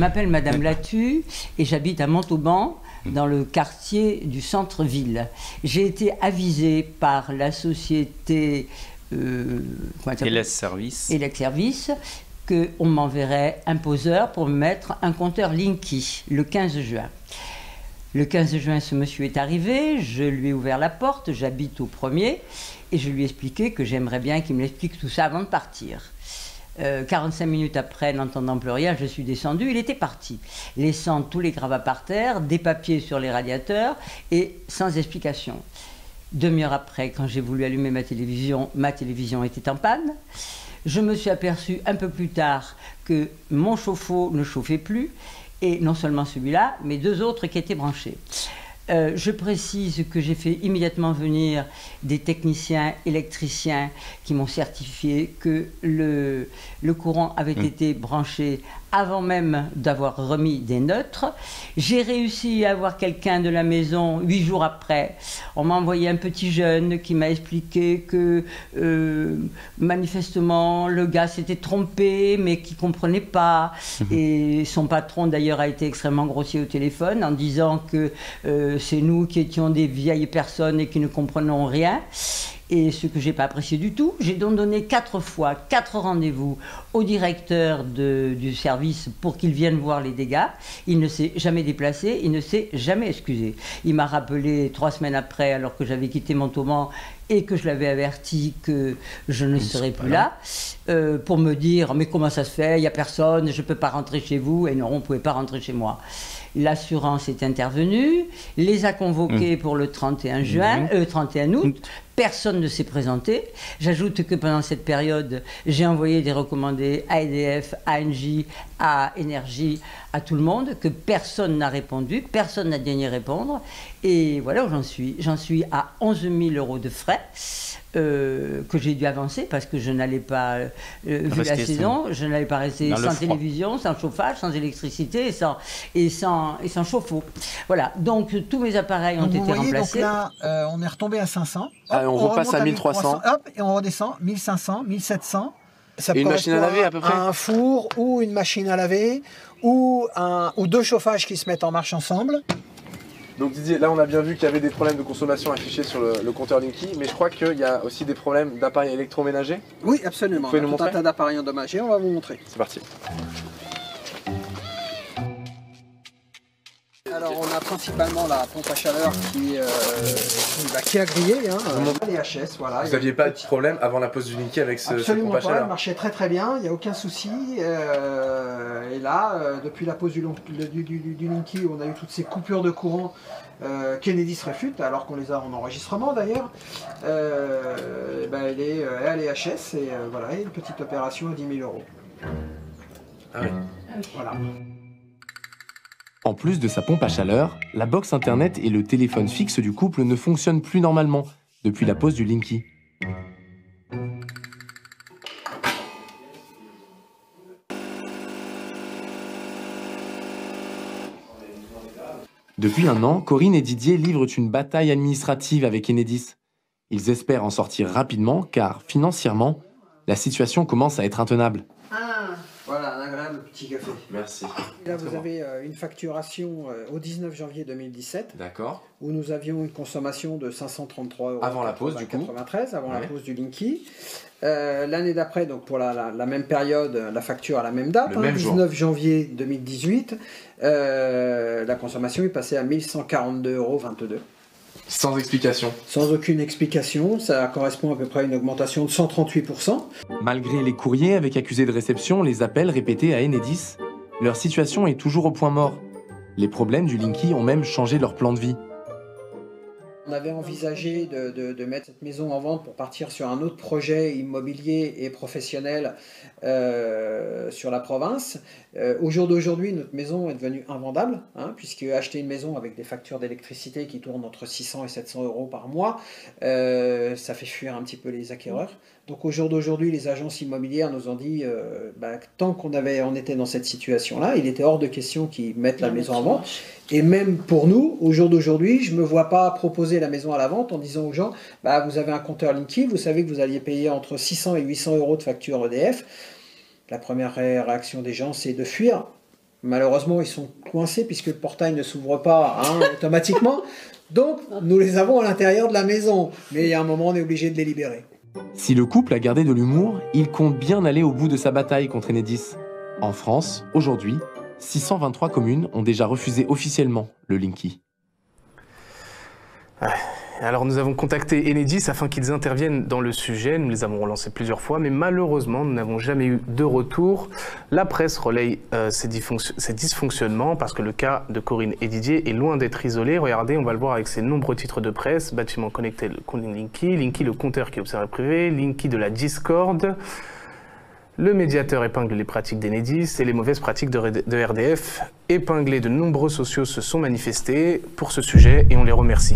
m'appelle Madame Latu et j'habite à Montauban, dans le quartier du centre-ville. J'ai été avisée par la société Eles Service qu'on m'enverrait un poseur pour me mettre un compteur Linky le 15 juin. Le 15 juin, ce monsieur est arrivé, je lui ai ouvert la porte, j'habite au premier, et je lui ai expliqué que j'aimerais bien qu'il me l'explique tout ça avant de partir. 45 minutes après, n'entendant plus rien, je suis descendu, il était parti, laissant tous les gravats par terre, des papiers sur les radiateurs, et sans explication. Demi-heure après, quand j'ai voulu allumer ma télévision était en panne. Je me suis aperçu un peu plus tard que mon chauffe-eau ne chauffait plus, et non seulement celui-là, mais deux autres qui étaient branchés. Je précise que j'ai fait immédiatement venir des techniciens électriciens qui m'ont certifié que le courant avait été branché avant même d'avoir remis des neutres. J'ai réussi à avoir quelqu'un de la maison 8 jours après. On m'a envoyé un petit jeune qui m'a expliqué que manifestement le gars s'était trompé mais qui ne comprenait pas. Et son patron d'ailleurs a été extrêmement grossier au téléphone en disant que c'est nous qui étions des vieilles personnes et qui ne comprenons rien. Et ce que je n'ai pas apprécié du tout, j'ai donc donné 4 fois 4 rendez-vous au directeur du service pour qu'il vienne voir les dégâts. Il ne s'est jamais déplacé, il ne s'est jamais excusé. Il m'a rappelé 3 semaines après, alors que j'avais quitté Montauban et que je l'avais averti que je ne serais plus là, pour me dire « mais comment ça se fait, il n'y a personne, je ne peux pas rentrer chez vous » et non, on ne pouvait pas rentrer chez moi. L'assurance est intervenue, les a convoqués pour le 31 août. Personne ne s'est présenté. J'ajoute que pendant cette période, j'ai envoyé des recommandés à EDF, à Engie, à Énergie, à tout le monde, que personne n'a répondu, personne n'a daigné répondre. Et voilà où j'en suis. J'en suis à 11 000 € de frais. Que j'ai dû avancer parce que je n'allais pas, vu la saison, je n'allais pas rester sans télévision, sans chauffage, sans électricité et sans chauffe-eau. Voilà, donc tous mes appareils ont été remplacés. Donc là, on est retombé à 500. Hop, on repasse à 1300. Hop, et on redescend, 1500, 1700. Ça et une machine à laver à peu près. Un four ou une machine à laver ou 2 chauffages qui se mettent en marche ensemble. Donc Didier, là on a bien vu qu'il y avait des problèmes de consommation affichés sur le compteur Linky, mais je crois qu'il y a aussi des problèmes d'appareils électroménagers. Oui, absolument. Vous pouvez nous montrer ? Un tas d'appareils endommagés, on va vous montrer. C'est parti. Alors on a principalement la pompe à chaleur qui a grillé, les HS, voilà. Vous n'aviez pas de problème avant la pose du Linky avec cette pompe à chaleur ? Absolument pas, elle marchait très très bien, il n'y a aucun souci. Et là, depuis la pose du Linky, on a eu toutes ces coupures de courant qu'Enedis réfute, alors qu'on les a en enregistrement d'ailleurs. Elle est HS et voilà, une petite opération à 10 000 €. Ah oui. Voilà. En plus de sa pompe à chaleur, la box internet et le téléphone fixe du couple ne fonctionnent plus normalement depuis la pose du Linky. Depuis un an, Corinne et Didier livrent une bataille administrative avec Enedis. Ils espèrent en sortir rapidement car, financièrement, la situation commence à être intenable. Voilà, un agréable petit café. Merci. Là, vous avez une facturation au 19 janvier 2017. D'accord. Où nous avions une consommation de 533 € avant la pause, du coup. 93, avant la pause du Linky. L'année d'après, donc pour la même période, la facture à la même date, 19 janvier 2018, la consommation est passée à 1142,22 €. Sans explication. Sans aucune explication, ça correspond à peu près à une augmentation de 138%. Malgré les courriers avec accusé de réception, les appels répétés à Enedis, leur situation est toujours au point mort. Les problèmes du Linky ont même changé leur plan de vie. On avait envisagé de mettre cette maison en vente pour partir sur un autre projet immobilier et professionnel sur la province. Au jour d'aujourd'hui, notre maison est devenue invendable, puisque acheter une maison avec des factures d'électricité qui tournent entre 600 et 700 € par mois, ça fait fuir un petit peu les acquéreurs. Donc au jour d'aujourd'hui, les agences immobilières nous ont dit tant qu'on était dans cette situation-là, il était hors de question qu'ils mettent la maison en vente. Et même pour nous, au jour d'aujourd'hui, je ne me vois pas proposer la maison à la vente en disant aux gens vous avez un compteur Linky, vous savez que vous alliez payer entre 600 et 800 € de facture EDF. La première réaction des gens, c'est de fuir. Malheureusement, ils sont coincés puisque le portail ne s'ouvre pas automatiquement. Donc, nous les avons à l'intérieur de la maison. Mais il y a un moment, on est obligé de les libérer. Si le couple a gardé de l'humour, il compte bien aller au bout de sa bataille contre Enedis. En France, aujourd'hui, 623 communes ont déjà refusé officiellement le Linky. Alors nous avons contacté Enedis afin qu'ils interviennent dans le sujet, nous les avons relancés plusieurs fois, mais malheureusement nous n'avons jamais eu de retour. La presse relaye ces dysfonctionnements parce que le cas de Corinne et Didier est loin d'être isolé. Regardez, on va le voir avec ses nombreux titres de presse, bâtiment connecté, le Linky, Linky le compteur qui observe privé, Linky de la Discord. Le médiateur épingle les pratiques d'Enedis et les mauvaises pratiques de RDF. Épinglés, de nombreux sociaux se sont manifestés pour ce sujet et on les remercie.